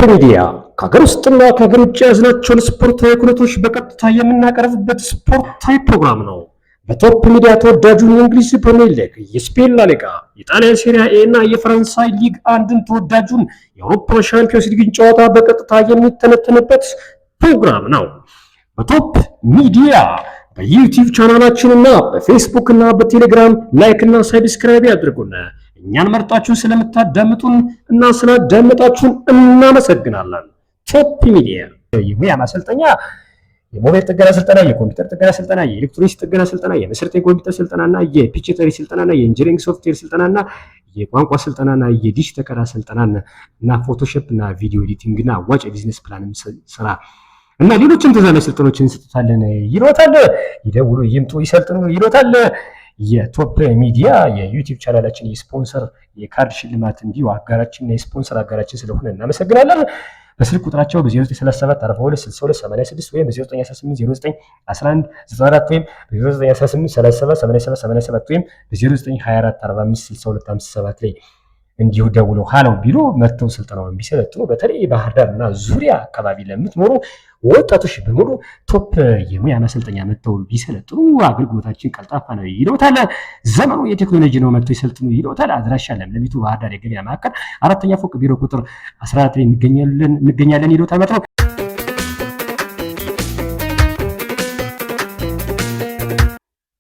ሚዲያ ከሀገር ውስጥና ከሀገር ውጭ ያዝናቸውን ስፖርታዊ ኩነቶች በቀጥታ የምናቀርብበት ስፖርታዊ ፕሮግራም ነው። በቶፕ ሚዲያ ተወዳጁን የእንግሊዝ ፕሪሚየር ሊግ፣ የስፔን ላ ሊጋ፣ የጣሊያን ሴሪያ ኤ እና የፈረንሳይ ሊግ አንድን ተወዳጁን የአውሮፓ ሻምፒዮንስ ሊግን ጨዋታ በቀጥታ የሚተነተንበት ፕሮግራም ነው። በቶፕ ሚዲያ በዩቲዩብ ቻናላችን እና በፌስቡክ እና በቴሌግራም ላይክ እና ሰብስክራይብ ያድርጉን። እኛን መርጣችሁ ስለምታዳምጡን እና ስላዳመጣችሁን እናመሰግናለን። ቶፕ ሚዲያ የሙያ ማሰልጠኛ፣ የሞባይል ጥገና ስልጠና፣ የኮምፒውተር ጥገና ስልጠና፣ የኤሌክትሮኒክስ ጥገና ስልጠና፣ የመሰረታዊ ኮምፒውተር ስልጠናና የፒችተሪ ስልጠናና የኢንጂነሪንግ ሶፍትዌር ስልጠናና የቋንቋ ስልጠናና የዲሽ ተከላ ስልጠናና እና ፎቶሾፕ እና ቪዲዮ ኤዲቲንግ እና አዋጭ ቢዝነስ ፕላን ስራ እና ሌሎችም ተዛማጅ ስልጠናዎችን እንሰጣለን ይሎታል። ይደውሉ፣ ይምጡ፣ ይሰልጥኑ ይሎታል። የቶፕ ሚዲያ የዩቲዩብ ቻናላችን የስፖንሰር የካርድ ሽልማት እንዲሁ አጋራችን የስፖንሰር አጋራችን ስለሆነ እናመሰግናለን። በስልክ ቁጥራቸው በ0937 42 62 86 ወይም በ0918 09 11 94 ወይም በ0918 37 87 87 ወይም በ0924 45 62 57 ላይ እንዲሁ ደውለው ሃሎ ቢሉ መጥተው ስልጠናውን ቢሰለጥኑ በተለይ ባህር ዳር እና ዙሪያ አካባቢ ለምትኖሩ ወጣቶች በሙሉ ቶፕ የሙያ ማሰልጠኛ መጥተው ቢሰለጥኑ አገልግሎታችን ቀልጣፋ ነው ይሎታል። ዘመኑ የቴክኖሎጂ ነው፣ መጥተው ይሰልጥኑ ይሎታል። አድራሻ ለምለሚቱ ባህር ዳር የገበያ ማዕከል 4ኛ ፎቅ ቢሮ ቁጥር 14 ላይ እንገኛለን ይሎታል ማለት ነው።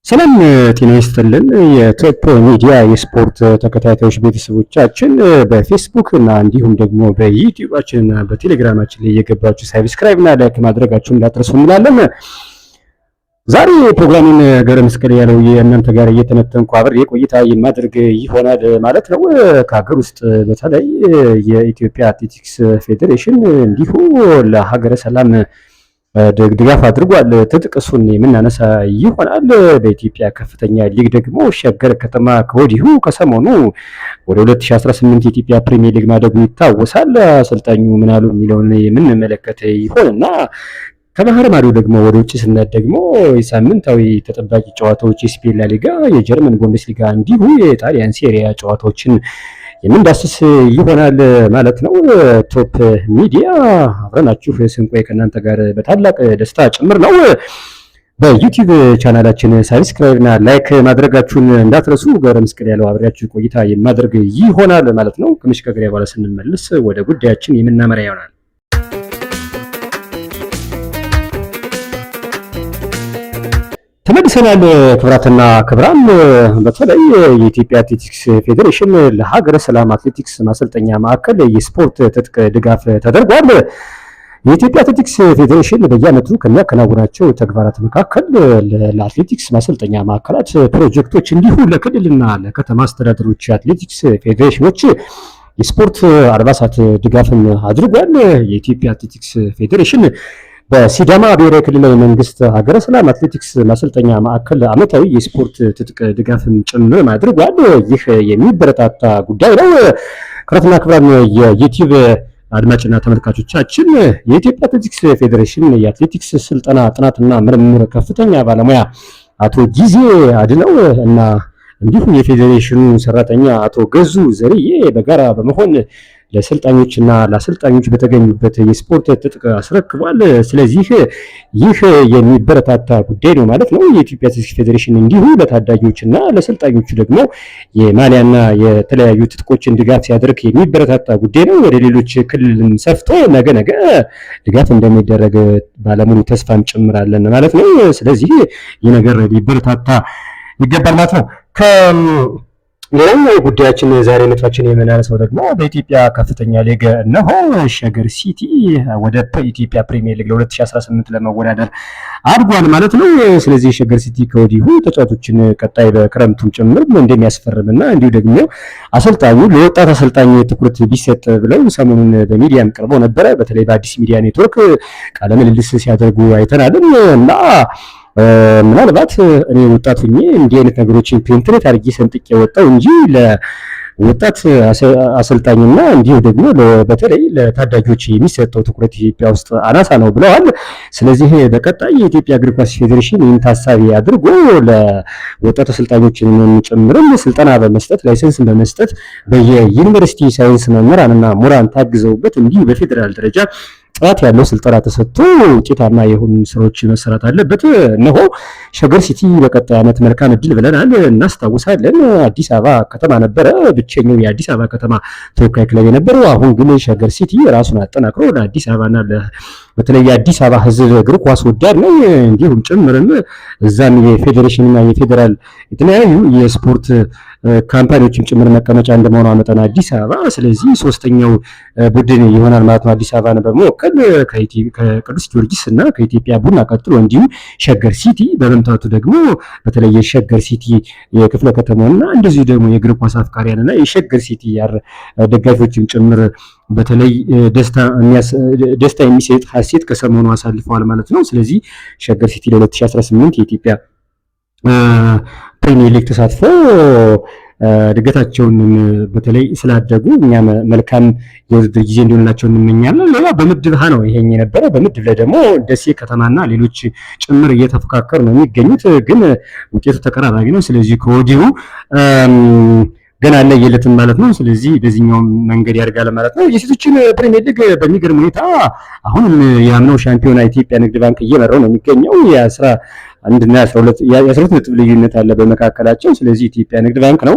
ሰላም ጤና ይስጥልን። የቶፕ ሚዲያ የስፖርት ተከታታዮች ቤተሰቦቻችን በፌስቡክ እና እንዲሁም ደግሞ በዩቲዩባችን እና በቴሌግራማችን ላይ የገባችሁ ሰብስክራይብ እና ላይክ ማድረጋችሁን እንዳትረሱ እንላለን። ዛሬ ፕሮግራሙን ገረ መስቀል ያለው የእናንተ ጋር እየተነተንኩ አብሬ ቆይታ የማድረግ ይሆናል ማለት ነው። ከሀገር ውስጥ በተለይ የኢትዮጵያ አትሌቲክስ ፌዴሬሽን እንዲሁ ለሀገረ ሰላም ድጋፍ አድርጓል። ትጥቅሱን የምናነሳ ይሆናል። በኢትዮጵያ ከፍተኛ ሊግ ደግሞ ሸገር ከተማ ከወዲሁ ከሰሞኑ ወደ 2018 የኢትዮጵያ ፕሪሚየር ሊግ ማደጉ ይታወሳል። አሰልጣኙ ምናሉ የሚለውን የምንመለከት ይሆንና ከባህር ማዶ ደግሞ ወደ ውጭ ስናድ ደግሞ የሳምንታዊ ተጠባቂ ጨዋታዎች የስፔን ላ ሊጋ፣ የጀርመን ቡንደስሊጋ እንዲሁ የጣሊያን ሴሪያ ጨዋታዎችን የምንዳስስ ይሆናል ማለት ነው። ቶፕ ሚዲያ አብረናችሁ ስንቆይ ከእናንተ ጋር በታላቅ ደስታ ጭምር ነው። በዩቲዩብ ቻናላችን ሰብስክራይብ እና ላይክ ማድረጋችሁን እንዳትረሱ። ገረ መስቀል ያለው አብሬያችሁ ቆይታ የማደርግ ይሆናል ማለት ነው። ከመሸጋገሪያ በኋላ ስንመለስ ወደ ጉዳያችን የምናመራ ይሆናል። ተመልሰናል። ክብራትና ክብራን፣ በተለይ የኢትዮጵያ አትሌቲክስ ፌዴሬሽን ለሀገረ ሰላም አትሌቲክስ ማሰልጠኛ ማዕከል የስፖርት ትጥቅ ድጋፍ ተደርጓል። የኢትዮጵያ አትሌቲክስ ፌዴሬሽን በየዓመቱ ከሚያከናውናቸው ተግባራት መካከል ለአትሌቲክስ ማሰልጠኛ ማዕከላት ፕሮጀክቶች እንዲሁ ለክልልና ለከተማ አስተዳደሮች አትሌቲክስ ፌዴሬሽኖች የስፖርት አልባሳት ድጋፍን አድርጓል። የኢትዮጵያ አትሌቲክስ ፌዴሬሽን በሲዳማ ብሔራዊ ክልላዊ መንግስት ሀገረ ሰላም አትሌቲክስ ማሰልጠኛ ማዕከል ዓመታዊ የስፖርት ትጥቅ ድጋፍን ጭምር ማድረጓል። ይህ የሚበረታታ ጉዳይ ነው። ክብራትና ክብራን የዩቲዩብ አድማጭና ተመልካቾቻችን የኢትዮጵያ አትሌቲክስ ፌዴሬሽን የአትሌቲክስ ስልጠና ጥናትና ምርምር ከፍተኛ ባለሙያ አቶ ጊዜ አድነው እና እንዲሁም የፌዴሬሽኑ ሰራተኛ አቶ ገዙ ዘርዬ በጋራ በመሆን ለሰልጣኞችና ለአሰልጣኞች በተገኙበት የስፖርት ትጥቅ አስረክቧል። ስለዚህ ይህ የሚበረታታ ጉዳይ ነው ማለት ነው። የኢትዮጵያ አትሌቲክስ ፌዴሬሽን እንዲሁ ለታዳጊዎችና ለሰልጣኞቹ ደግሞ የማሊያና የተለያዩ ትጥቆችን ድጋፍ ሲያደርግ የሚበረታታ ጉዳይ ነው። ወደ ሌሎች ክልልም ሰፍቶ ነገ ድጋፍ እንደሚደረግ ባለሙሉ ተስፋም ጭምራለን ማለት ነው። ስለዚህ ይህ ነገር ሊበረታታ ይገባል ማለት ነው። ሌላኛው ጉዳያችን ዛሬ ነጥባችን የምናነሳው ደግሞ በኢትዮጵያ ከፍተኛ ሊግ እነሆ ሸገር ሲቲ ወደ ኢትዮጵያ ፕሪሚየር ሊግ ለ2018 ለመወዳደር አድጓል ማለት ነው። ስለዚህ ሸገር ሲቲ ከወዲሁ ተጫዋቾችን ቀጣይ በክረምቱም ጭምር እንደሚያስፈርምና እንዲሁ ደግሞ አሰልጣኙ ለወጣት አሰልጣኝ ትኩረት ቢሰጥ ብለው ሰሞኑን በሚዲያም ቀርበው ነበረ። በተለይ በአዲስ ሚዲያ ኔትወርክ ቃለ ምልልስ ሲያደርጉ አይተናልን እና ምናልባት እኔ ወጣት ሆኜ እንዲህ አይነት ነገሮችን ፔንትሬት አድርጌ ሰንጥቄ ወጣው እንጂ ወጣት አሰልጣኝና እንዲሁ ደግሞ በተለይ ለታዳጊዎች የሚሰጠው ትኩረት ኢትዮጵያ ውስጥ አናሳ ነው ብለዋል። ስለዚህ በቀጣይ የኢትዮጵያ እግር ኳስ ፌዴሬሽን ይህን ታሳቢ አድርጎ ለወጣት አሰልጣኞችን ጭምርም ስልጠና በመስጠት ላይሰንስ በመስጠት በየዩኒቨርሲቲ ሳይንስ መምህራንና ምሁራን ታግዘውበት እንዲሁ በፌዴራል ደረጃ ጥራት ያለው ስልጠና ተሰጥቶ ውጤታማ የሆኑ ስራዎች መሰራት አለበት። እነሆ ሸገር ሲቲ በቀጣይ ዓመት መልካም እድል ብለናል። እናስታውሳለን፣ አዲስ አበባ ከተማ ነበረ ብቸኛው የአዲስ አበባ ከተማ ተወካይ ክለብ የነበረው። አሁን ግን ሸገር ሲቲ ራሱን አጠናክሮ ለአዲስ አበባና በተለይ የአዲስ አበባ ሕዝብ እግር ኳስ ወዳድ ነው። እንዲሁም ጭምርም እዛም የፌዴሬሽንና የፌዴራል የተለያዩ የስፖርት ካምፓኒዎችም ጭምር መቀመጫ እንደመሆኗ መጠን አዲስ አበባ ስለዚህ ሶስተኛው ቡድን ይሆናል ማለት ነው። አዲስ አበባን በመወከል ከቅዱስ ጊዮርጊስ እና ከኢትዮጵያ ቡና ቀጥሎ እንዲሁም ሸገር ሲቲ በመምጣቱ ደግሞ በተለይ የሸገር ሲቲ የክፍለ ከተማውና እንደዚሁ ደግሞ የእግር ኳስ አፍቃሪያንና የሸገር ሲቲ ደጋፊዎችም ጭምር በተለይ ደስታ የሚሰጥ ሀሴት ከሰሞኑ አሳልፈዋል ማለት ነው። ስለዚህ ሸገር ሲቲ ለ2018 የኢትዮጵያ ፕሪሚየር ሊግ ተሳትፎ እድገታቸውን በተለይ ስላደጉ እኛም መልካም የውድድር ጊዜ እንዲሆንላቸው እንመኛለን። ሌላ በምድብ ሀ ነው ይሄኝ የነበረ። በምድብ ላይ ደግሞ ደሴ ከተማና ሌሎች ጭምር እየተፎካከሩ ነው የሚገኙት፣ ግን ውጤቱ ተቀራራቢ ነው። ስለዚህ ከወዲሁ ገና ለየለትም ማለት ነው። ስለዚህ በዚህኛው መንገድ ያድጋል ማለት ነው። የሴቶችን ፕሪሚየር ሊግ በሚገርም ሁኔታ አሁንም ያምነው ሻምፒዮና ኢትዮጵያ ንግድ ባንክ እየመራው ነው የሚገኘው። አንድና 12 ነጥብ ልዩነት አለ በመካከላቸው። ስለዚህ ኢትዮጵያ ንግድ ባንክ ነው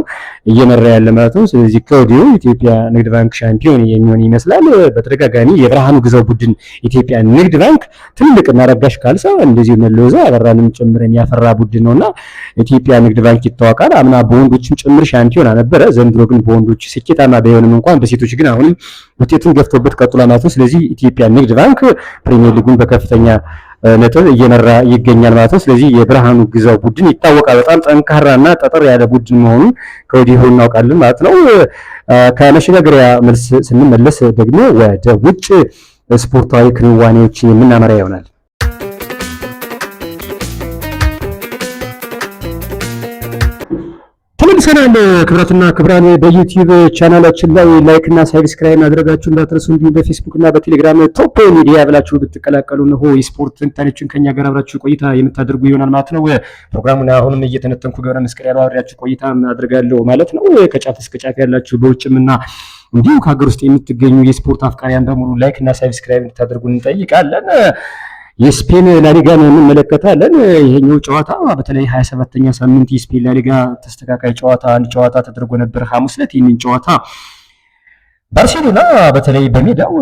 እየመራ ያለ ማለት ነው። ስለዚህ ከወዲሁ ኢትዮጵያ ንግድ ባንክ ሻምፒዮን የሚሆን ይመስላል። በተደጋጋሚ የብርሃኑ ግዛው ቡድን ኢትዮጵያ ንግድ ባንክ ትልቅና ረጋሽ ካልሳ እንደዚሁ መለወዛ አበራንም ጭምር የሚያፈራ ቡድን ነውና ኢትዮጵያ ንግድ ባንክ ይታወቃል። አምና በወንዶችም ጭምር ሻምፒዮን ነበረ። ዘንድሮ ግን በወንዶች ስኬታማ ባይሆንም እንኳን በሴቶች ግን አሁንም ውጤቱን ገፍቶበት ቀጥሏል ማለት ነው። ስለዚህ ኢትዮጵያ ንግድ ባንክ ፕሪሚየር ሊጉን በከፍተኛ ነጥብ እየመራ ይገኛል ማለት ነው። ስለዚህ የብርሃኑ ግዛው ቡድን ይታወቃል በጣም ጠንካራና ጠጠር ያለ ቡድን መሆኑን ከወዲሁ እናውቃለን ማለት ነው። ከመሸጋገሪያ መልስ ስንመለስ ደግሞ ወደ ውጭ ስፖርታዊ ክንዋኔዎች የምናመራ ይሆናል። ተመልሰናል። ክብራትና ክብራን በዩቲዩብ ቻናላችን ላይ ላይክ እና ሳብስክራይብ ማድረጋችሁ እንዳትረሱ። እንዲሁም በፌስቡክ እና በቴሌግራም ቶፕ ሚዲያ ብላችሁ ብትቀላቀሉ ነው የስፖርት ትንታኔዎችን ከኛ ጋር አብራችሁ ቆይታ የምታደርጉ ይሆናል ማለት ነው። ፕሮግራሙን አሁንም እየተነተንኩ ገብረ መስቀል ያለው አብራችሁ ቆይታ አድርጋለሁ ማለት ነው። ከጫፍ እስከ ጫፍ ያላችሁ በውጭምና እንዲሁም ከሀገር ውስጥ የምትገኙ የስፖርት አፍቃሪያን በሙሉ ላይክ እና ሳብስክራይብ እንድታደርጉ እንጠይቃለን። የስፔን ላሊጋን እንመለከታለን። ይሄኛው ጨዋታ በተለይ 27ኛ ሳምንት የስፔን ላሊጋ ተስተካካይ ጨዋታ አንድ ጨዋታ ተደርጎ ነበር ሐሙስ ዕለት። ይህንን ጨዋታ ባርሴሎና በተለይ በሜዳው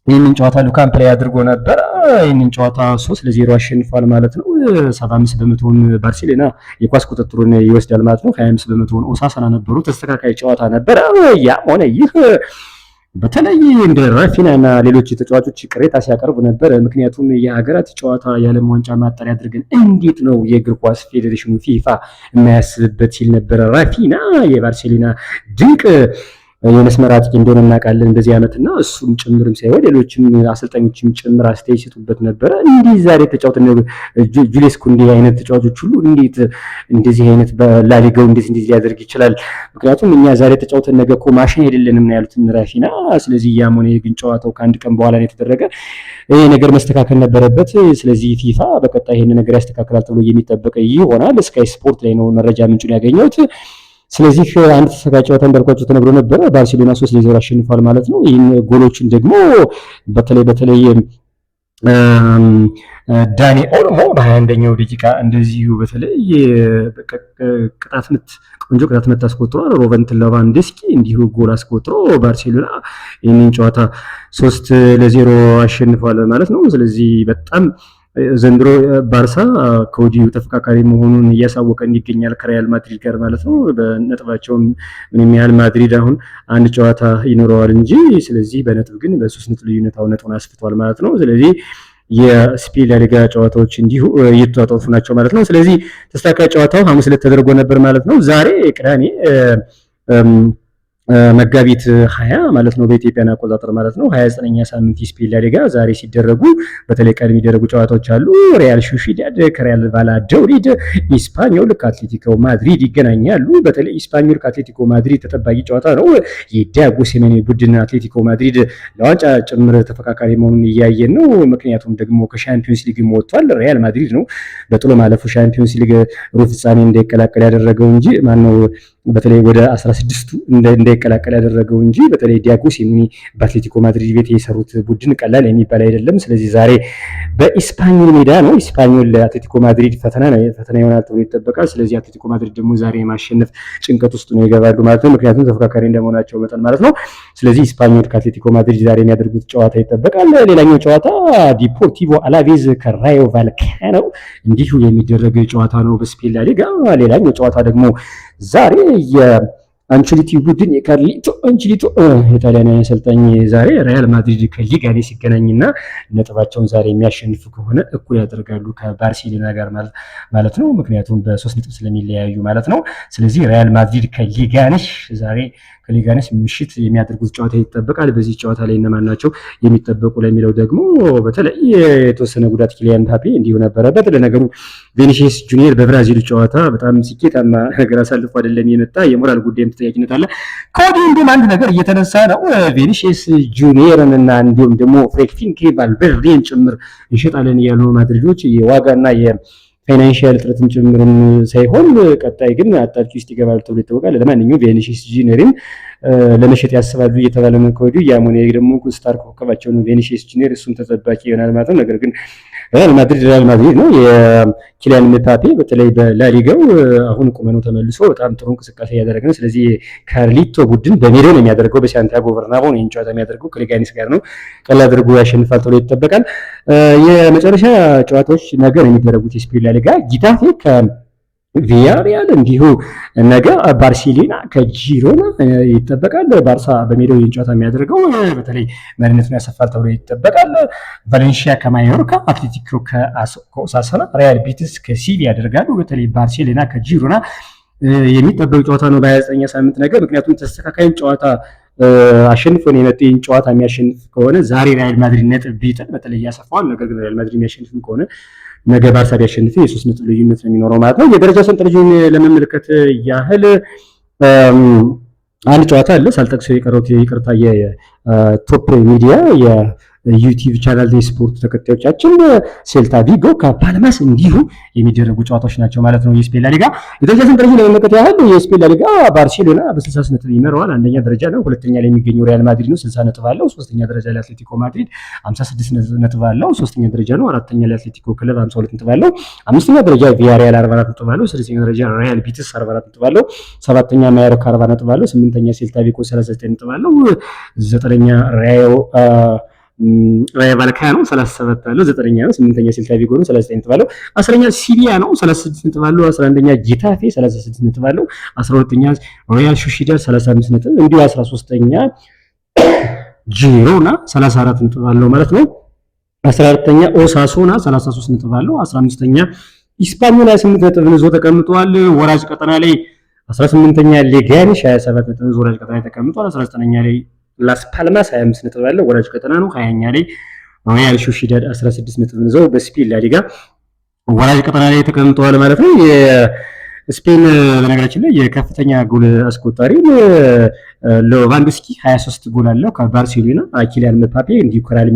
ይህንን ጨዋታ ሉካምፕ ላይ አድርጎ ነበር። ይህንን ጨዋታ 3-0 አሸንፏል ማለት ነው። 75 በመቶውን ባርሴሎና የኳስ ቁጥጥሩን ይወስዳል ማለት ነው። 25 በመቶውን ኦሳሳና ነበሩ። ተስተካካይ ጨዋታ ነበር። ያም ሆነ ይህ በተለይ እንደ ራፊና እና ሌሎች ተጫዋቾች ቅሬታ ሲያቀርቡ ነበር። ምክንያቱም የሀገራት ጨዋታ የዓለም ዋንጫ ማጣሪያ አድርገን እንዴት ነው የእግር ኳስ ፌዴሬሽኑ ፊፋ የማያስብበት ሲል ነበር ራፊና። የባርሴሎና ድንቅ የመስመር አጥቂ እንደሆነ እናውቃለን በዚህ ዓመትና እሱም ጭምርም ሳይሆን ሌሎችም አሰልጣኞችም ጭምር አስተያየት ሲጡበት ነበረ። እንዲህ ዛሬ ተጫውተን ጁሊየስ ኩንዴ አይነት ተጫዋቾች ሁሉ እንዴት እንደዚህ አይነት በላሊጋው እንደዚህ ሊያደርግ ይችላል? ምክንያቱም እኛ ዛሬ ተጫውተን ነገ እኮ ማሽን አይደለንም ነው ያሉት ራፊና። ስለዚህ ያም ሆነ ግን ጨዋታው ከአንድ ቀን በኋላ ነው የተደረገ። ይሄ ነገር መስተካከል ነበረበት። ስለዚህ ፊፋ በቀጣይ ይሄን ነገር ያስተካክላል ተብሎ የሚጠበቅ ይሆናል። ስካይ ስፖርት ላይ ነው መረጃ ምንጩን ያገኘሁት። ስለዚህ አንድ ተሰቃይ ጨዋታ እንዳልኳቸው ተነግሮ ነበረ። ባርሴሎና 3-0 አሸንፏል ማለት ነው። ይህን ጎሎችን ደግሞ በተለይ ዳኒ ኦልሞ በ21ኛው ደቂቃ እንደዚሁ በተለይ ቅጣት ምት ቆንጆ ቅጣት ምት አስቆጥሯል። ሮበርት ሌቫንዶስኪ እንዲሁ ጎል አስቆጥሮ ባርሴሎና ይህንን ጨዋታ 3-0 አሸንፏል ማለት ነው። ስለዚህ በጣም ዘንድሮ ባርሳ ከወዲሁ ተፈካካሪ መሆኑን እያሳወቀን ይገኛል ከሪያል ማድሪድ ጋር ማለት ነው። በነጥባቸው ምንም ያህል ማድሪድ አሁን አንድ ጨዋታ ይኖረዋል እንጂ ስለዚህ በነጥብ ግን በ3 ነጥብ ልዩነት አሁን ነጥቡን አስፍቷል ማለት ነው። ስለዚህ የስፔን ላሊጋ ጨዋታዎች እንዲሁ እየተጧጧፉ ናቸው ማለት ነው። ስለዚህ ተስተካካይ ጨዋታው ሐሙስ ዕለት ተደርጎ ነበር ማለት ነው። ዛሬ ቅዳሜ መጋቢት 20 ማለት ነው በኢትዮጵያን አቆጣጠር ማለት ነው 29ኛ ሳምንት የስፔን ላሊጋ ዛሬ ሲደረጉ በተለይ ቀድሞ የሚደረጉ ጨዋታዎች አሉ። ሪያል ሶሲዳድ ከሪያል ቫላዶሊድ፣ ኢስፓኞል ከአትሌቲኮ ማድሪድ ይገናኛሉ። በተለይ ኢስፓኞል ከአትሌቲኮ ማድሪድ ተጠባቂ ጨዋታ ነው። የዲያጎ ሲሜኔ ቡድን አትሌቲኮ ማድሪድ ለዋንጫ ጭምር ተፈካካሪ መሆኑን እያየን ነው። ምክንያቱም ደግሞ ከሻምፒዮንስ ሊግ ወጥቷል። ሪያል ማድሪድ ነው በጥሎ ማለፉ ሻምፒዮንስ ሊግ ሩብ ፍጻሜ እንዳይቀላቀል ያደረገው እንጂ ማነው በተለይ ወደ 16ቱ እንዳይቀላቀል ያደረገው እንጂ በተለይ ዲያጎ ሲሜኔ በአትሌቲኮ ማድሪድ ቤት የሰሩት ቡድን ቀላል የሚባል አይደለም። ስለዚህ ዛሬ በኢስፓኞል ሜዳ ነው። ኢስፓኞል ለአትሌቲኮ ማድሪድ ፈተና ይሆናል ተብሎ ይጠበቃል። ስለዚህ አትሌቲኮ ማድሪድ ደግሞ ዛሬ የማሸነፍ ጭንቀት ውስጥ ነው ይገባሉ ማለት ነው። ምክንያቱም ተፎካካሪ እንደመሆናቸው መጠን ማለት ነው። ስለዚህ ኢስፓኞል ከአትሌቲኮ ማድሪድ ዛሬ የሚያደርጉት ጨዋታ ይጠበቃል። ሌላኛው ጨዋታ ዲፖርቲቮ አላቬዝ ከራዮ ቫልካኖ እንዲሁ የሚደረግ ጨዋታ ነው በስፔን ላሊጋ። ሌላኛው ጨዋታ ደግሞ ዛሬ የአንቸሎቲ ቡድን የካርሊቶ አንቸሎቲ የጣሊያን አሰልጣኝ ዛሬ ሪያል ማድሪድ ከሊጋኔስ ሲገናኝና ነጥባቸውን ዛሬ የሚያሸንፉ ከሆነ እኩል ያደርጋሉ ከባርሴሎና ጋር ማለት ነው። ምክንያቱም በ3 ነጥብ ስለሚለያዩ ማለት ነው። ስለዚህ ሪያል ማድሪድ ከሊጋኔስ ዛሬ ከሊጋኔስ ምሽት የሚያደርጉት ጨዋታ ይጠበቃል። በዚህ ጨዋታ ላይ እነማን ናቸው የሚጠበቁ ለሚለው ደግሞ በተለይ የተወሰነ ጉዳት ኪሊያን ምባፔ እንዲሁ ነበረበት። ለነገሩ ቪኒሲየስ ጁኒየር በብራዚሉ ጨዋታ በጣም ስኬታማ ነገር አሳልፎ አይደለም የመጣ የሞራል ጉዳይም ተጠያቂነት አለ። ከወዲሁ እንዲሁም አንድ ነገር እየተነሳ ነው። ቪኒሲየስ ጁኒየርን እና እንዲሁም ደግሞ ፍሬንኪ ቫልቬርዴን ጭምር እንሸጣለን ያሉ ማድሪዶች የዋጋና ፋይናንሻል ጥረትን ጭምርም ሳይሆን ቀጣይ ግን አጣብቂ ውስጥ ይገባል ተብሎ ይታወቃል። ለማንኛውም ቪኒሲየስ ጁኒየርን ለመሸጥ ያስባሉ እየተባለ ነው ከወዲሁ። ያሞኔ ደግሞ ስታር ኮከባቸው ነው ቪኒሲየስ ጁኒየር፣ እሱም ተጠባቂ ይሆናል ማለት ነው። ነገር ግን ሪያል ማድሪድ ነው። የኪሊያን ምባፔ በተለይ በላሊጋው አሁን ቁመነው ተመልሶ በጣም ጥሩ እንቅስቃሴ እያደረገ ነው። ስለዚህ ካርሊቶ ቡድን በሜዳው ነው የሚያደርገው፣ በሳንቲያጎ በርናባው ነው ጨዋታ የሚያደርገው ከሊጋኔስ ጋር ነው። ቀላል አድርጎ ያሸንፋል ተብሎ ይጠበቃል። የመጨረሻ ጨዋታዎች ነገር የሚደረጉት የስፔን ላሊጋ ጊታፌ ቪያሪያል እንዲሁ ነገ ባርሴሎና ከጂሮና ይጠበቃል። ባርሳ በሜዳው ጨዋታ የሚያደርገው በተለይ መሪነቱን ያሰፋል ተብሎ ይጠበቃል። ቫሌንሺያ ከማዮርካ፣ አትሌቲኮ ከኦሳሱና፣ ሪያል ቤቲስ ከሲቪያ ያደርጋሉ። በተለይ ባርሴሎና ከጂሮና የሚጠበቅ ጨዋታ ነው በ29ኛ ሳምንት ነገ። ምክንያቱም ተስተካካይም ጨዋታ አሸንፎ ነው የመጣው። ጨዋታ የሚያሸንፍ ከሆነ ዛሬ ሪያል ማድሪድ ነጥብ ቢጥል በተለይ ያሰፋዋል። ነገር ግን ሪያል ማድሪድ የሚያሸንፍ ከሆነ ነገ ባርሳ ቢያሸንፍ የ3 ነጥብ ልዩነት ነው የሚኖረው ማለት ነው። የደረጃ ሰንጠረዡን ለመመልከት ያህል አንድ ጨዋታ አለ ሳልጠቅሰው የቀረው ይቅርታ፣ የቶፕ ሚዲያ የዩቲዩብ ቻናል የስፖርት ተከታዮቻችን ሴልታ ቪጎ ከፓልማስ እንዲሁ የሚደረጉ ጨዋታዎች ናቸው ማለት ነው። የስፔን ላሊጋ የደረጃ ሰንጠረዡን ለመመልከት ያህል የስፔን ላሊጋ ባርሴሎና በ60 ነጥብ ይመራዋል፣ አንደኛ ደረጃ ነው። ሁለተኛ ላይ የሚገኘው ሪያል ማድሪድ ነው 60 ነጥብ አለው። ሶስተኛ ደረጃ ላይ አትሌቲኮ ማድሪድ 56 ነጥብ አለው፣ ሶስተኛ ደረጃ ነው። አራተኛ ላይ አትሌቲኮ ክለብ 52 ነጥብ አለው። አምስተኛ ደረጃ ቪያሪያል 44 ነጥብ አለው። ስድስተኛ ደረጃ ሪያል ቤቲስ 44 ነጥብ አለው። ሰባተኛ ማዮርካ 40 ነጥብ አለው። ስምንተኛ ሴልታ ቪጎ 39 ነጥብ አለው። ዘጠነኛ ራዮ ቫልካኖ 37 አለው። ዘጠነኛ ነው። ስምንተኛ ሴልታ ቪጎ ነው 39 ነጥብ አለው። 10ኛ ሲቪያ ነው 36 ነጥብ አለው። 11ኛ ጌታፌ 36 ነጥብ አለው። 12ኛ ሪያል ሶሲዳድ 35 ነጥብ፣ እንዲሁ 13ኛ ጂሮና 34 ነጥብ አለው ማለት ነው። 14ኛ ኦሳሱና 33 ነጥብ አለው። 15ኛ ኢስፓኞል 28 ነጥብ ይዞ ተቀምጧል። ወራጅ ቀጠና ላይ 18ኛ ሌጋኔስ 27 ነጥብ ይዞ ወራጅ ቀጠና ላይ ተቀምጧል። 19ኛ ላይ ላስ ፓልማስ 25 ነጥብ አለው፣ ወራጅ ቀጠና ነው። 20ኛ ላይ ሪያል ሶሲዳድ 16 ነጥብ ይዘው በስፔን ላሊጋ ወራጅ ቀጠና ላይ ተቀምጠዋል ማለት ነው። የስፔን በነገራችን ላይ የከፍተኛ ጎል አስቆጣሪ ሌቫንዶስኪ 23 ጎል አለው ከባርሴሎና። ኪሊያን ምባፔ እንዲሁ ከሪያል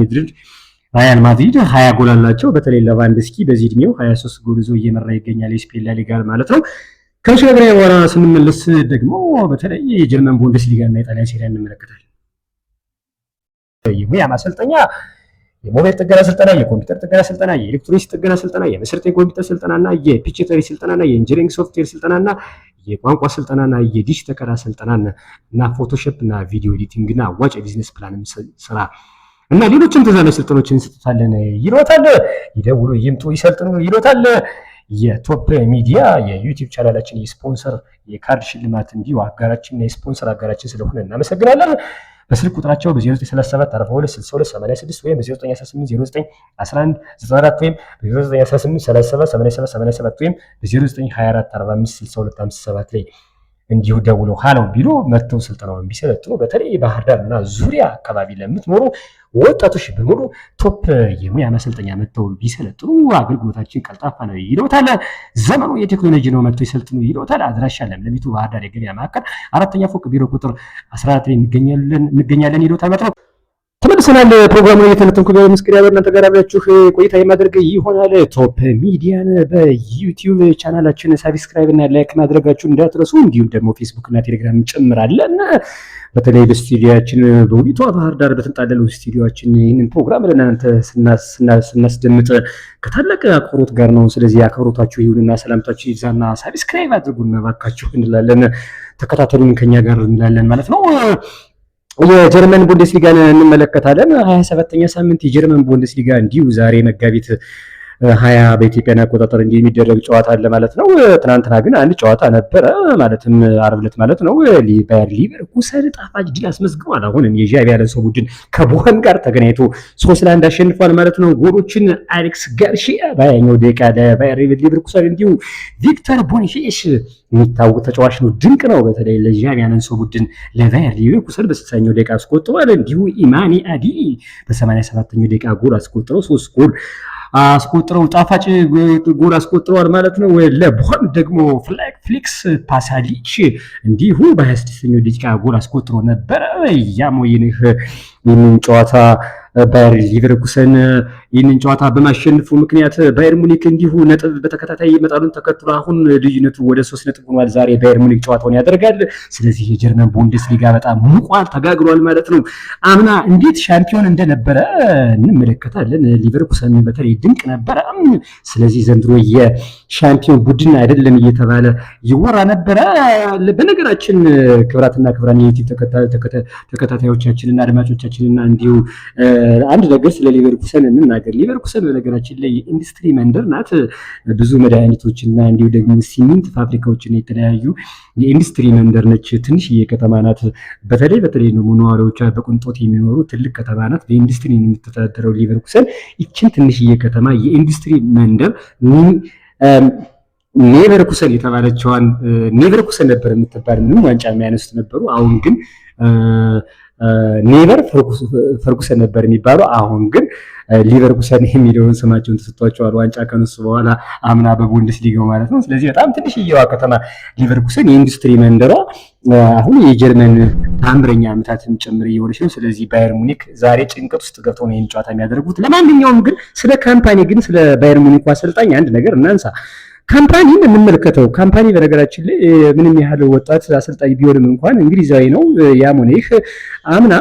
ማድሪድ 20 ጎል አላቸው። በተለይ ሌቫንዶስኪ በዚህ እድሜው 23 ጎል ይዞ እየመራ ይገኛል የስፔን ላሊጋ ማለት ነው። ከሸብሪያ ወራ ስንመለስ ደግሞ በተለይ የጀርመን ቡንደስሊጋ እና የጣሊያን ሴሪያ እንመለከታለን። የሙያ ማሰልጠኛ፣ የሞባይል ጥገና ስልጠና፣ የኮምፒውተር ጥገና ስልጠና፣ የኤሌክትሮኒክስ ጥገና ስልጠና፣ የመሰረታዊ ኮምፒውተር ስልጠናና የፒችተሪ ስልጠናና የኢንጂነሪንግ ሶፍትዌር ስልጠናና የቋንቋ ስልጠናና የዲሽ ተከላ ስልጠናና እና ፎቶሾፕ እና ቪዲዮ ኤዲቲንግ እና አዋጭ የቢዝነስ ፕላን ስራ እና ሌሎችም ተዛማጅ ስልጠናዎችን እንሰጣለን ይሎታል። ይደውሉ፣ ይምጡ፣ ይሰልጥኑ ይሎታል። የቶፕ ሚዲያ የዩቲዩብ ቻናላችን የስፖንሰር የካርድ ሽልማት እንዲሁ አጋራችን የስፖንሰር አጋራችን ስለሆነ እናመሰግናለን። በስልክ ቁጥራቸው በ0937 42 62 86 ወይም በ0918 0911 94 ወይም በ0918 37 87 87 ወይም በ0924 45 62 57 ላይ እንዲሁ ደውሎ ሃሎ ቢሉ መጥተው ስልጠናውን ቢሰለጥኑ በተለይ ባህር ዳርና ዙሪያ አካባቢ ለምትኖሩ ወጣቶች በሙሉ ቶፕ የሙያ ማሰልጠኛ መጥተው ቢሰለጥኑ አገልግሎታችን ቀልጣፋ ነው ይለውታል። ዘመኑ የቴክኖሎጂ ነው መጥተው ይሰልጥኑ ይለውታል። አድራሻ ለምለሚቱ ባህር ዳር የገበያ ማዕከል 4ኛ ፎቅ ቢሮ ቁጥር 14 ላይ እንገኛለን ይለውታል ማለት ነው። ተመልሰናል። ፕሮግራሙን እየተነተንኩ በመስቀል ያበር እናንተ ጋር አብራችሁ ቆይታ የማደርግ ይሆናል። ቶፕ ሚዲያን በዩቲዩብ ቻናላችን ሰብስክራይብ እና ላይክ ማድረጋችሁን እንዳትረሱ። እንዲሁም ደግሞ ፌስቡክ እና ቴሌግራም ጨምራለን። በተለይ በስቱዲዮአችን በውቢቷ ባህር ዳር በተንጣለለው ስቱዲዮአችን ይህንን ፕሮግራም ለእናንተ ስናስደምጥ ከታላቅ አክብሮት ጋር ነው። ስለዚህ አክብሮታችሁ ይሁንና ሰላምታችሁ ይብዛና ሰብስክራይብ አድርጉን እባካችሁ እንላለን። ተከታተሉን ከኛ ጋር እንላለን ማለት ነው። የጀርመን ቡንደስሊጋን እንመለከታለን። 27ኛ ሳምንት የጀርመን ቡንደስሊጋ እንዲሁ ዛሬ መጋቢት 20 በኢትዮጵያን አቆጣጠር እንዲህ የሚደረግ ጨዋታ አለ ማለት ነው። ትናንትና ግን አንድ ጨዋታ ነበረ፣ ማለትም ዓርብ ዕለት ማለት ነው። ባየር ሊቨርኩሰን ጣፋጭ ድል አስመዝግቧል። አሁንም የዣቪ አሎንሶ ቡድን ከቦኸም ጋር ተገናኝቶ 3-1 አሸንፏል ማለት ነው። ጎሎችን አሌክስ ጋርሺያ በ20ኛው ደቂቃ ለባየር ሊቨርኩሰን፣ እንዲሁ ቪክተር ቦኒፌሽ የሚታወቅ ተጫዋች ነው። ድንቅ ነው። በተለይ ለዣቪ አሎንሶ ቡድን ለባየር ሊቨርኩሰን በ60ኛው ደቂቃ አስቆጥሯል። እንዲሁ ኢማኒ አዲ በ87ኛው ደቂቃ ጎል አስቆጥረው 3 ጎል አስቆጥረው ጣፋጭ ጎል አስቆጥረዋል ማለት ነው። ለቦኸም ደግሞ ፍሊክስ ፓሳሊች እንዲሁ በ26ኛው ደቂቃ ጎል አስቆጥሮ ነበረ። ያም ይህንን ጨዋታ ባየር ሊቨርኩሰን ይህንን ጨዋታ በማሸነፉ ምክንያት ባየር ሙኒክ እንዲሁ ነጥብ በተከታታይ መጣሉን ተከትሎ አሁን ልዩነቱ ወደ 3 ነጥብ ሆኗል። ዛሬ ባየር ሙኒክ ጨዋታውን ያደርጋል። ስለዚህ የጀርመን ቡንደስሊጋ በጣም ሙቋል፣ ተጋግሏል ማለት ነው። አምና እንዴት ሻምፒዮን እንደነበረ እንመለከታለን። ሊቨርኩሰን በተለይ ድንቅ ነበረ። ስለዚህ ዘንድሮ የሻምፒዮን ቡድን አይደለም እየተባለ ይወራ ነበረ። በነገራችን ክብራትና ክብራን የዩቲዩብ ተከታታዮቻችንና አድማጮቻችንና እንዲሁ አንድ ነገር ስለ ሊቨርኩሰን እንናገር። ሊቨርኩሰን በነገራችን ላይ የኢንዱስትሪ መንደር ናት። ብዙ መድኃኒቶችና እንዲሁ ደግሞ ሲሚንት ፋብሪካዎችና የተለያዩ የኢንዱስትሪ መንደር ነች። ትንሽዬ ከተማ ናት። በተለይ ደግሞ ነዋሪዎቿ በቅንጦት የሚኖሩ ትልቅ ከተማ ናት። በኢንዱስትሪ የምትተዳደረው ሊቨርኩሰን ይችን ትንሽዬ ከተማ የኢንዱስትሪ መንደር ኔቨርኩሰን የተባለችዋን ኔቨርኩሰን ነበር የምትባል፣ ምንም ዋንጫ የሚያነሱት ነበሩ። አሁን ግን ኔቨር ፈርጉሰን ነበር የሚባለው። አሁን ግን ሊቨርኩሰን የሚለውን ስማቸውን ተሰጥቷቸዋል ዋንጫ ከነሱ በኋላ አምና በቡንደስሊጋው ማለት ነው። ስለዚህ በጣም ትንሽዬዋ ከተማ ሊቨርኩሰን የኢንዱስትሪ መንደሯ አሁን የጀርመን ታምረኛ ዓመታትን ጭምር እየሆነች ነው። ስለዚህ ባየር ሙኒክ ዛሬ ጭንቀት ውስጥ ገብተው ነው ይህን ጨዋታ የሚያደርጉት። ለማንኛውም ግን ስለ ካምፓኒ ግን ስለ ባየር ሙኒክ አሰልጣኝ አንድ ነገር እናንሳ። ካምፓኒን እንመልከተው። ካምፓኒ በነገራችን ላይ ምንም ያህል ወጣት አሰልጣኝ ቢሆንም እንኳን እንግሊዛዊ ነው። ያም ሆነ ይህ አምና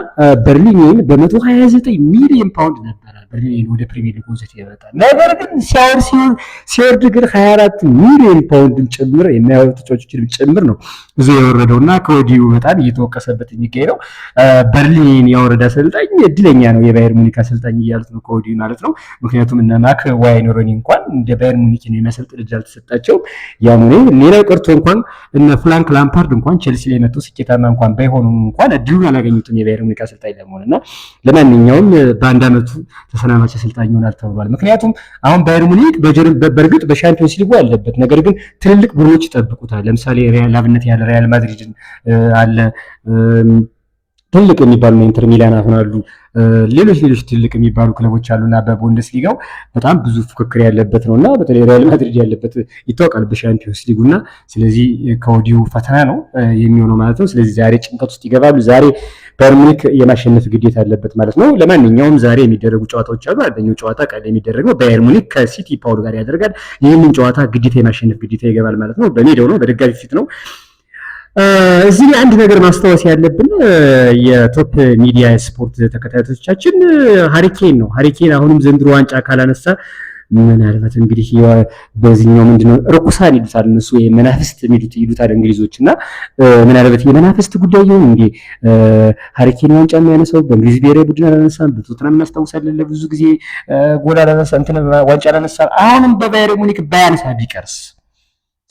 በርሊንን በ129 ሚሊዮን ፓውንድ ነበረ በርሊንን ወደ ፕሪሚየር ሊግ ወዘት ይመጣል። ነገር ግን ሲወርድ ግን 24 ሚሊዮን ፓውንድን ጭምር የሚያወጡ ተጫዋቾችን ጭምር ነው ብዙ የወረደውና ከወዲሁ በጣም እየተወቀሰበት የሚገኘው በርሊን ያወረደ አሰልጣኝ እድለኛ ነው የባየር ሙኒክ አሰልጣኝ እያሉት ነው ከወዲሁ ማለት ነው። ምክንያቱም እነ ማክ ዋይኖሮኒ እንኳን እንደ ባየር ሙኒክን የሚያሰልጥን እድል አልተሰጣቸው። ያም ሌላው ቀርቶ እንኳን እነ ፍራንክ ላምፓርድ እንኳን ቼልሲ ላይ መጥተው ስኬታማ እንኳን ባይሆኑ እንኳን እድሉን አላገኙትም የባየር ሙኒክ አሰልጣኝ ለመሆንና ለማንኛውም በአንድ አመቱ ተሰናባች አሰልጣኝ ይሆናል ተብሏል። ምክንያቱም አሁን ባየር ሙኒክ በእርግጥ በሻምፒዮንስ ሊጉ አለበት፣ ነገር ግን ትልልቅ ቡድኖች ይጠብቁታል። ለምሳሌ ሪያል ያለ ሪያል ማድሪድ አለ፣ ትልቅ የሚባሉ ኢንተር ሚላን አሁን አሉ፣ ሌሎች ትልቅ የሚባሉ ክለቦች አሉና በቡንደስሊጋው በጣም ብዙ ፉክክር ያለበት ነውና በተለይ ሪያል ማድሪድ ያለበት ይታወቃል በሻምፒዮንስ ሊጉና ስለዚህ ከወዲሁ ፈተና ነው የሚሆነው ማለት ነው። ስለዚህ ዛሬ ጭንቀት ውስጥ ይገባሉ። ዛሬ ባየር ሙኒክ የማሸነፍ ግዴታ አለበት ማለት ነው። ለማንኛውም ዛሬ የሚደረጉ ጨዋታዎች አሉ። አንደኛው ጨዋታ ቀን የሚደረገው ባየር ሙኒክ ከሲቲ ፓውል ጋር ያደርጋል። ይህንን ጨዋታ ግዴታ የማሸነፍ ግዴታ ይገባል ማለት ነው። በሜዳው ነው፣ በደጋፊ ፊት ነው። እዚህ አንድ ነገር ማስታወስ ያለብን የቶፕ ሚዲያ ስፖርት ተከታታዮቻችን ሃሪኬን ነው። ሃሪኬን አሁንም ዘንድሮ ዋንጫ ካላነሳ ምናልባት እንግዲህ በዚህኛው ምንድነው ርኩሳን ይሉታል እነሱ የመናፍስት ይሉታል እንግሊዞችና ምናልባት የመናፍስት ጉዳይ ይሁን እንዴ ሃሪኬን ዋንጫ የሚያነሳው በእንግሊዝ ብሔራዊ ቡድን አላነሳም። በቶተንሃም እናስታውሳለን ለብዙ ጊዜ ጎል አላነሳ ዋንጫ አላነሳ። አሁንም በባየር ሙኒክ ባያነሳ ቢቀርስ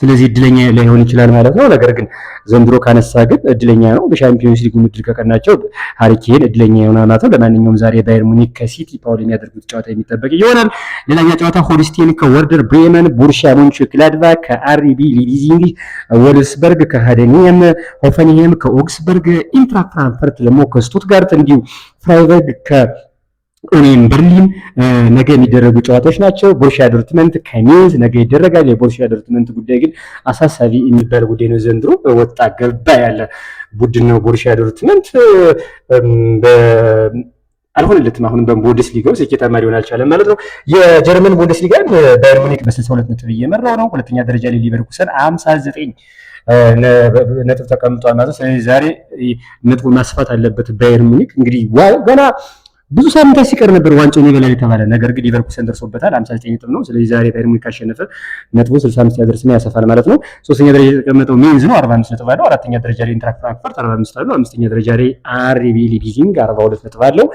ስለዚህ እድለኛ ላይሆን ይችላል ማለት ነው። ነገር ግን ዘንድሮ ካነሳ ግን እድለኛ ነው። በሻምፒዮንስ ሊግ ምድል ከቀናቸው ሃሪ ኬን እድለኛ ይሆናል ማለት ነው። ለማንኛውም ዛሬ ባየር ሙኒክ ከሲቲ ፓውል የሚያደርጉት ጨዋታ የሚጠበቅ ይሆናል። ሌላኛ ጨዋታ ሆልስቴን ከወርደር ብሬመን፣ ቦሩሲያ ሞንቸንግላድባክ ከአርቢ ሊፕዚግ፣ ወልስበርግ ከሃደኒየም፣ ሆፈንሄም ከኦግስበርግ፣ ኢንትራክት ፍራንክፈርት ደግሞ ከስቱትጋርት እንዲሁ ፍራይበርግ ኡኒየን በርሊን ነገ የሚደረጉ ጨዋታዎች ናቸው። ቦሩሲያ ዶርትመንት ከሜንዝ ነገ ይደረጋል። የቦሩሲያ ዶርትመንት ጉዳይ ግን አሳሳቢ የሚባል ጉዳይ ነው። ዘንድሮ ወጣ ገባ ያለ ቡድን ነው ቦሩሲያ ዶርትመንት። አልሆነለትም። አሁንም በቡንደስሊጋው ስኬታማ ሊሆን አልቻለም ማለት ነው። የጀርመን ቡንደስሊጋን ባየር ሙኒክ በ62 ነጥብ እየመራው ነው። ሁለተኛ ደረጃ ላይ ሊቨርኩሰን 59 ነጥብ ተቀምጧል ማለት ነው። ስለዚህ ዛሬ ነጥቡ ማስፋት አለበት ባየር ሙኒክ። እንግዲህ ገና ብዙ ሳምንታት ሲቀር ነበር ዋንጫውን ይበላል የተባለ ነገር ግን ሊቨርኩሰን ደርሶበታል 59 ነጥብ ነው። ስለዚህ ዛሬ ባየር ሙኒክ ካሸነፈ ነጥቡን 65 ያደርስና ያሰፋል ማለት ነው። ሶስተኛ ደረጃ የተቀመጠው ሜንዝ ነው 45 ነጥብ አለው። አራተኛ ደረጃ ላይ ኢንትራክት ፍራንክፈርት 45 አለው። አምስተኛ ደረጃ ላይ አርቢ ሊፕዚግ 42 ነጥብ አለው።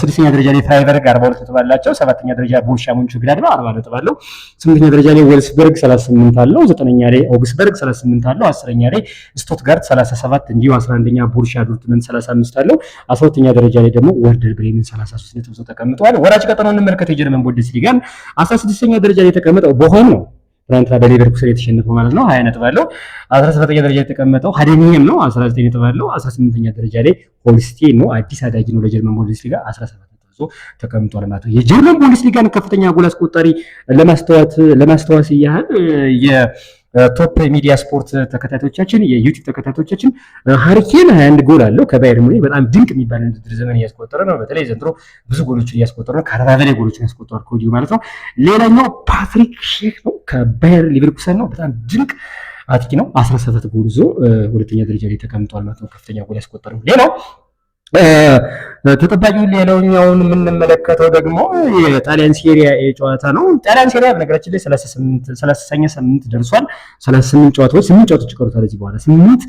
ስድስተኛ ደረጃ ላይ ፍራይበርግ 42 ነጥብ አላቸው። ሰባተኛ ደረጃ ቦሩሲያ ሞንቸንግላድባክ 40 ነጥብ አለው። ስምንተኛ ደረጃ ላይ ወልስበርግ 38 አለው። ዘጠነኛ ላይ ኦግስበርግ 38 አለው። አስረኛ ላይ ስቱትጋርት 37 እንዲሁ 11ኛ ቦሩሲያ ዶርትመንት 35 አለው። 12ኛ ደረጃ ላይ ደግሞ ወርደር ብሬመን 33 ነጥብ ተቀምጠዋል። ወራጅ ቀጠናውን እንመልከት። የጀርመን ቡንደስሊጋን 16ኛ ደረጃ ላይ የተቀመጠው ቦሆም ነው። ትናንትና በሌቨርኩሰን የተሸነፈው ማለት ነው 20 ነጥብ አለው። 17ኛ ደረጃ የተቀመጠው ሃደኒየም ነው 19 ነጥብ አለው። 18ኛ ደረጃ ላይ ሆልስቴን ነው አዲስ አዳጊ ነው ለጀርመን ቡንደስሊጋ 17 ነጥብ ተቀምጧል ማለት ነው። የጀርመን ቡንደስሊጋን ከፍተኛ ጎል አስቆጣሪ ለማስተዋወስ ያህል ቶፕ ሚዲያ ስፖርት ተከታታዮቻችን የዩቲዩብ ተከታታዮቻችን ሃሪ ኬን 21 ጎል አለው ከባየር ሙኒክ በጣም ድንቅ የሚባል ውድድር ዘመን እያስቆጠረ ነው። በተለይ ዘንድሮ ብዙ ጎሎችን እያስቆጠረ ነው። ከ40 በላይ ጎሎችን ያስቆጠረ ከወዲሁ ማለት ነው። ሌላኛው ፓትሪክ ሼክ ነው ከባየር ሊቨርኩሰን ነው። በጣም ድንቅ አጥቂ ነው። 17 ጎል ይዞ ሁለተኛ ደረጃ ላይ ተቀምጧል ማለት ነው። ከፍተኛ ጎል ያስቆጠረው ሌላው ተጠባቂውን ሌላኛውን የምንመለከተው ደግሞ የጣሊያን ሴሪያ ጨዋታ ነው። ጣሊያን ሴሪያ በነገራችን ላይ 38ኛ ሳምንት ደርሷል። 38 ጨዋታዎች 8 ጨዋታዎች ይቀሩታል። እዚህ በኋላ 8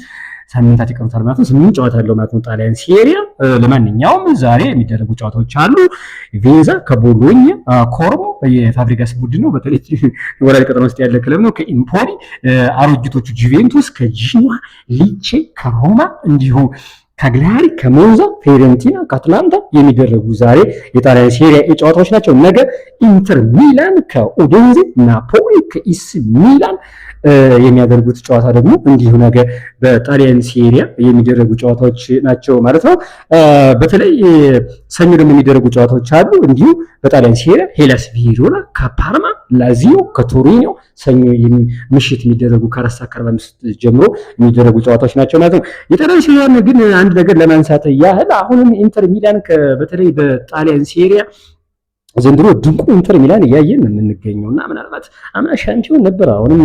ሳምንታት ይቀሩታል ማለት ነው። 8 ጨዋታ አለው ማለት ነው ጣሊያን ሴሪያ። ለማንኛውም ዛሬ የሚደረጉ ጨዋታዎች አሉ። ቬንዛ ከቦሎኛ፣ ኮርሞ የፋብሪጋስ ቡድን ነው። በተለይ ወራጅ ቀጠና ውስጥ ያለ ክለብ ነው። ከኢምፖሊ፣ አሮጊቶቹ ጁቬንቱስ ከጂኖዋ፣ ሊቼ ከሮማ እንዲሁ ካግሊያሪ ከሞንዛ፣ ፊዮሬንቲና ከአትላንታ የሚደረጉ ዛሬ የጣሊያን ሴሪያ ጨዋታዎች ናቸው። ነገ ኢንተር ሚላን ከኡዲኔዜ፣ ናፖሊ ከኢሲ ሚላን የሚያደርጉት ጨዋታ ደግሞ እንዲሁ ነገ በጣሊያን ሴሪያ የሚደረጉ ጨዋታዎች ናቸው ማለት ነው። በተለይ ሰኞ ደግሞ የሚደረጉ ጨዋታዎች አሉ። እንዲሁ በጣሊያን ሴሪያ ሄላስ ቬሮና ከፓርማ፣ ላዚዮ ከቶሪኖ ሰኞ ምሽት የሚደረጉ ከ4:45 ጀምሮ የሚደረጉ ጨዋታዎች ናቸው ማለት ነው። የጣሊያን ሴሪያ ግን አንድ ነገር ለማንሳት ያህል አሁንም ኢንተር ሚላን በተለይ በጣሊያን ሴሪያ ዘንድሮ ድንቁ ኢንተር ሚላን እያየን የምንገኘው እና ምናልባት አምና ሻምፒዮን ነበር። አሁንም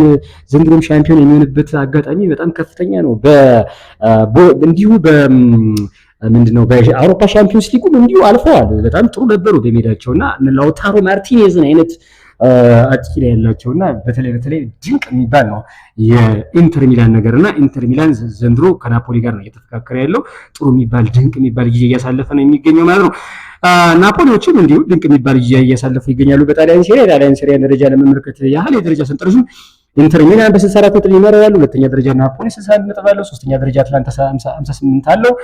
ዘንድሮም ሻምፒዮን የሚሆንበት አጋጣሚ በጣም ከፍተኛ ነው። እንዲሁ ምንድነው በአውሮፓ ሻምፒዮንስ ሊጉም እንዲሁ አልፈዋል። በጣም ጥሩ ነበሩ በሜዳቸውና ላውታሮ ማርቲኔዝን አይነት አጥቂ ላይ ያላቸውና በተለይ ድንቅ የሚባል ነው የኢንተር ሚላን ነገርና ኢንተር ሚላን ዘንድሮ ከናፖሊ ጋር ነው እየተፈካከረ ያለው። ጥሩ የሚባል ድንቅ የሚባል ጊዜ እያሳለፈ ነው የሚገኘው ማለት ነው። ናፖሊዎችም እንዲሁ ድንቅ የሚባል ጊዜ እያሳለፉ ይገኛሉ በጣሊያን ሴሪያ። ጣሊያን ሴሪያ ደረጃ ለመመልከት ያህል የደረጃ ሰንጠረዡ ኢንተር ሚላን በ64 ነጥብ ይመራሉ። ሁለተኛ ደረጃ ናፖሊ 61 ነጥብ አለው። ሶስተኛ ደረጃ አትላንታ 58 አለው።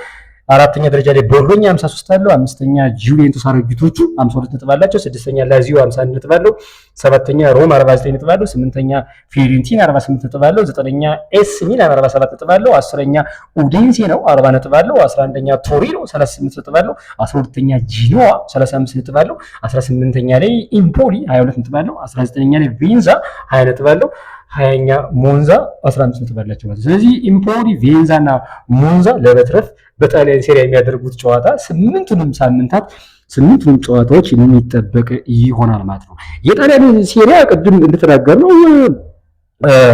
አራተኛ ደረጃ ላይ ቦሎኛ 53 አለው። አምስተኛ ጁቬንቱስ አሮጊቶቹ 52 ነጥብ አላቸው። ስድስተኛ ላዚዮ 51 ነጥብ አለው። ሰባተኛ ሮማ 49 ነጥብ አለው። ስምንተኛ ፊዮሬንቲና 48 ነጥብ አለው። ዘጠነኛ ኤስ ሚላን 47 ነጥብ አለው። 10ኛ ኡዲኔዜ ነው 40 ነጥብ አለው። 11ኛ ቶሪኖ 38 ነጥብ አለው። 12ኛ ጂኖዋ 35 ነጥብ አለው። 18ኛ ላይ ኢምፖሊ 22 ነጥብ አለው። 19ኛ ላይ ቬንዛ 20 ነጥብ አለው። 20ኛ ሞንዛ 15 ነጥብ አላቸው ማለት። ስለዚህ ኢምፖሊ፣ ቬንዛ እና ሞንዛ ለበትረፍ በጣሊያን ሴሪያ የሚያደርጉት ጨዋታ ስምንቱንም ጨዋታዎች የሚጠበቅ ይሆናል ማለት ነው። የጣሊያን ሴሪያ ቅድም እንደተናገርነው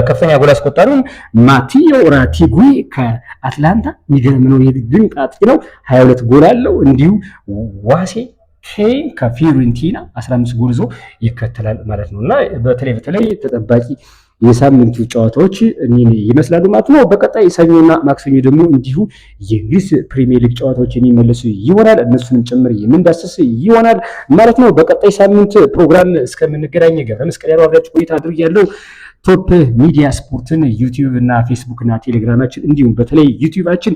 ከፍተኛ ጎል አስቆጣሪውን ማቲዮ ራቲጉሪ ከአትላንታ የሚገርም ነው። የድንቅ አጥቂ ነው። 22 ጎል አለው። እንዲሁ ዋሴ ኬን ከፊዮሬንቲና 15 ጎል ይዞ ይከተላል ማለት ነው። እና በተለይ ተጠባቂ የሳምንቱ ጨዋታዎች እኒን ይመስላሉ ማለት ነው። በቀጣይ ሰኞና ማክሰኞ ደግሞ እንዲሁ የእንግሊዝ ፕሪሚየር ሊግ ጨዋታዎች የሚመለሱ ይሆናል። እነሱንም ጭምር የምንዳስስ ይሆናል ማለት ነው። በቀጣይ ሳምንት ፕሮግራም እስከምንገናኝ ገብረ መስቀል ያለው አብራችሁ ቆይታ አድርጌያለሁ። ቶፕ ሚዲያ ስፖርትን ዩቲዩብ እና ፌስቡክ እና ቴሌግራማችን እንዲሁም በተለይ ዩቲዩባችን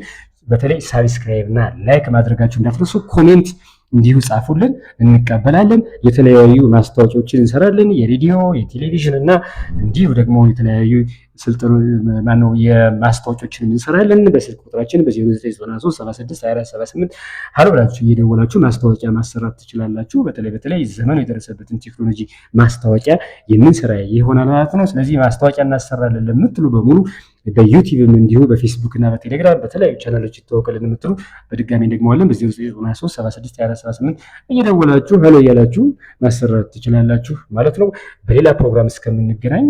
በተለይ ሳብስክራይብ እና ላይክ ማድረጋችሁ እንዳትረሱ። ኮሜንት እንዲሁ ጻፉልን፣ እንቀበላለን። የተለያዩ ማስታወቂያዎችን እንሰራለን፣ የሬዲዮ የቴሌቪዥን እና እንዲሁ ደግሞ የተለያዩ የማስታወቂያዎችን እንሰራለን። በስልክ ቁጥራችን በ0993762478 ሀሎ ብላችሁ እየደወላችሁ ማስታወቂያ ማሰራት ትችላላችሁ። በተለይ ዘመኑ የደረሰበትን ቴክኖሎጂ ማስታወቂያ የምንሰራ ይሆናል ማለት ነው። ስለዚህ ማስታወቂያ እናሰራለን ለምትሉ በሙሉ በዩቲዩብም እንዲሁ በፌስቡክ እና በቴሌግራም በተለያዩ ቻናሎች ይተዋወቀልን የምትሉ በድጋሚ ደግመዋለን በ0993762478 እየደወላችሁ ሀሎ እያላችሁ ማሰራት ትችላላችሁ ማለት ነው። በሌላ ፕሮግራም እስከምንገናኝ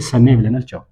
ሰናይ ብለናል። ቻው።